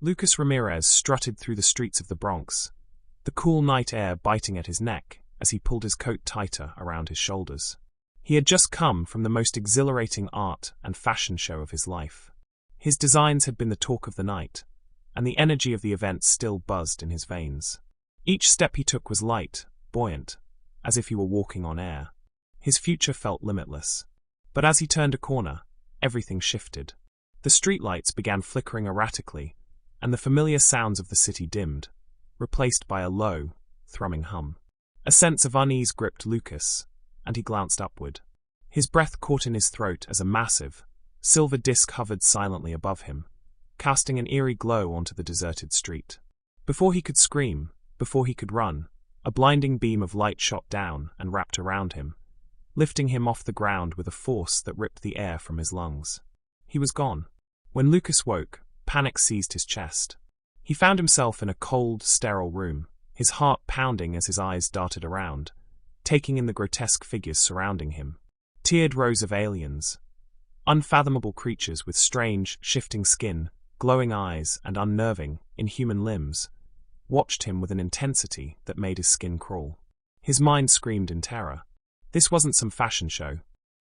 Lucas Ramirez strutted through the streets of the Bronx, the cool night air biting at his neck as he pulled his coat tighter around his shoulders. He had just come from the most exhilarating art and fashion show of his life. His designs had been the talk of the night, and the energy of the event still buzzed in his veins. Each step he took was light, buoyant, as if he were walking on air. His future felt limitless. But as he turned a corner, everything shifted. The streetlights began flickering erratically, and the familiar sounds of the city dimmed, replaced by a low, thrumming hum. A sense of unease gripped Lucas, and he glanced upward. His breath caught in his throat as a massive, silver disc hovered silently above him, casting an eerie glow onto the deserted street. Before he could scream, before he could run, a blinding beam of light shot down and wrapped around him, lifting him off the ground with a force that ripped the air from his lungs. He was gone. When Lucas woke, panic seized his chest. He found himself in a cold, sterile room, his heart pounding as his eyes darted around, taking in the grotesque figures surrounding him. Tiered rows of aliens, unfathomable creatures with strange, shifting skin, glowing eyes, and unnerving, inhuman limbs, watched him with an intensity that made his skin crawl. His mind screamed in terror. This wasn't some fashion show.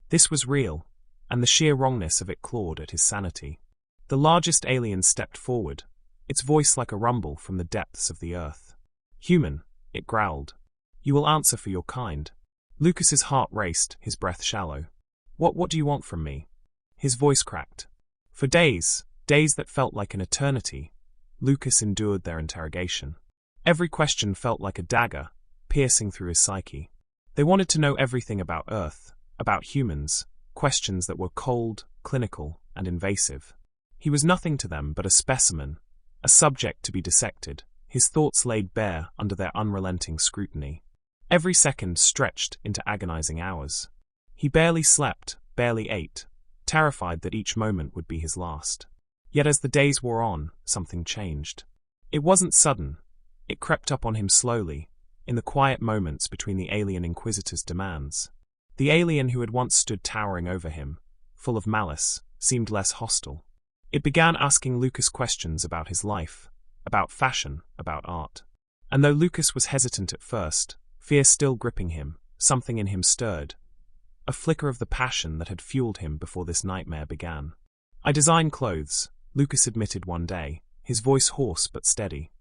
This was real, and the sheer wrongness of it clawed at his sanity. The largest alien stepped forward, its voice like a rumble from the depths of the earth. "Human," it growled. "You will answer for your kind." Lucas's heart raced, his breath shallow. What do you want from me?" His voice cracked. For days that felt like an eternity, Lucas endured their interrogation. Every question felt like a dagger, piercing through his psyche. They wanted to know everything about Earth, about humans, questions that were cold, clinical, and invasive. He was nothing to them but a specimen, a subject to be dissected, his thoughts laid bare under their unrelenting scrutiny. Every second stretched into agonizing hours. He barely slept, barely ate, terrified that each moment would be his last. Yet as the days wore on, something changed. It wasn't sudden. It crept up on him slowly, in the quiet moments between the alien Inquisitor's demands. The alien who had once stood towering over him, full of malice, seemed less hostile. It began asking Lucas questions about his life, about fashion, about art. And though Lucas was hesitant at first, fear still gripping him, something in him stirred, a flicker of the passion that had fueled him before this nightmare began. "I design clothes," Lucas admitted one day, his voice hoarse but steady.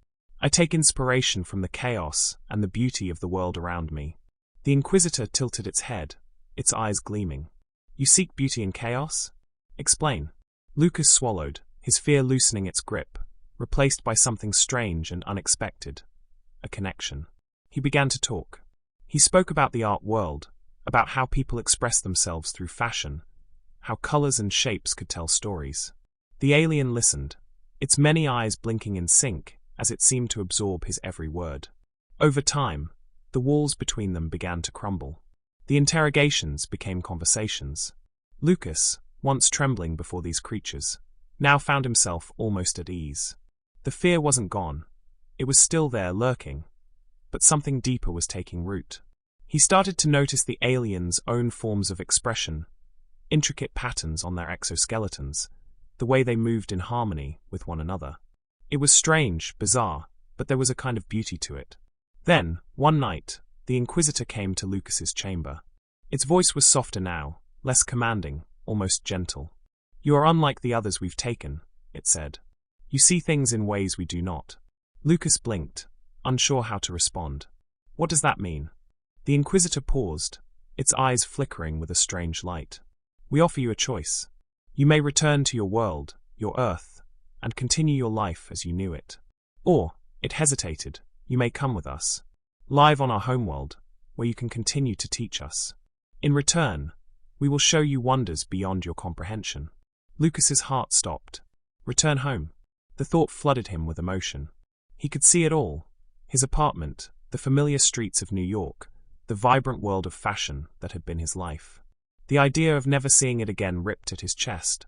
"I take inspiration from the chaos and the beauty of the world around me." The Inquisitor tilted its head, its eyes gleaming. "You seek beauty in chaos? Explain." Lucas swallowed, his fear loosening its grip, replaced by something strange and unexpected. A connection. He began to talk. He spoke about the art world, about how people express themselves through fashion, how colors and shapes could tell stories. The alien listened, its many eyes blinking in sync as it seemed to absorb his every word. Over time, the walls between them began to crumble. The interrogations became conversations. Lucas, once trembling before these creatures, now found himself almost at ease. The fear wasn't gone. It was still there lurking, but something deeper was taking root. He started to notice the aliens' own forms of expression, intricate patterns on their exoskeletons, the way they moved in harmony with one another. It was strange, bizarre, but there was a kind of beauty to it. Then, one night, the Inquisitor came to Lucas's chamber. Its voice was softer now, less commanding, almost gentle. "You are unlike the others we've taken," it said. "You see things in ways we do not." Lucas blinked, unsure how to respond. "What does that mean?" The Inquisitor paused, its eyes flickering with a strange light. "We offer you a choice. You may return to your world, your Earth, and continue your life as you knew it. Or, it hesitated, you may come with us, live on our homeworld, where you can continue to teach us. In return, we will show you wonders beyond your comprehension." Lucas's heart stopped. Return home. The thought flooded him with emotion. He could see it all. His apartment, the familiar streets of New York, the vibrant world of fashion that had been his life. The idea of never seeing it again ripped at his chest,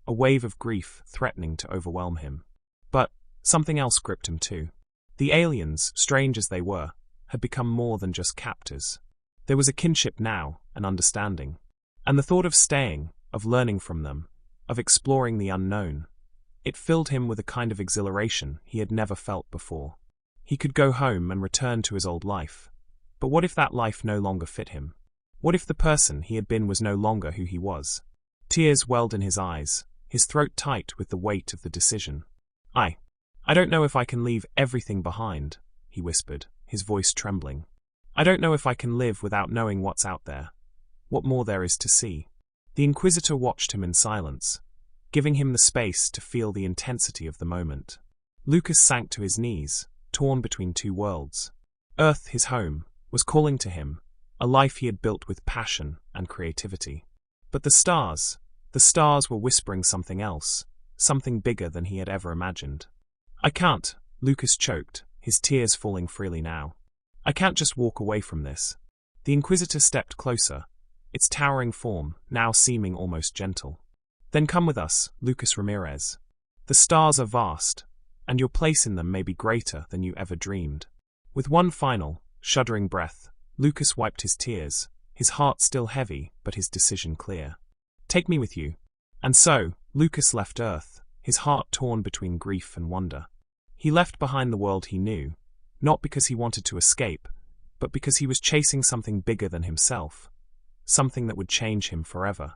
a wave of grief threatening to overwhelm him. But something else gripped him too. The aliens, strange as they were, had become more than just captors. There was a kinship now, an understanding. And the thought of staying, of learning from them, of exploring the unknown, It filled him with a kind of exhilaration he had never felt before. He could go home and return to his old life. But what if that life no longer fit him? What if the person he had been was no longer who he was? Tears welled in his eyes, his throat tight with the weight of the decision. I don't know if I can leave everything behind, he whispered, his voice trembling. I don't know if I can live without knowing what's out there, what more there is to see. The Inquisitor watched him in silence, giving him the space to feel the intensity of the moment. Lucas sank to his knees, torn between two worlds. Earth, his home, was calling to him, a life he had built with passion and creativity. But the stars were whispering something else, something bigger than he had ever imagined. I can't, Lucas choked, his tears falling freely now. I can't just walk away from this. The Inquisitor stepped closer, its towering form now seeming almost gentle. Then come with us, Lucas Ramirez. The stars are vast, and your place in them may be greater than you ever dreamed. With one final, shuddering breath, Lucas wiped his tears, his heart still heavy but his decision clear. Take me with you. And so, Lucas left Earth, his heart torn between grief and wonder. He left behind the world he knew, not because he wanted to escape, but because he was chasing something bigger than himself, something that would change him forever.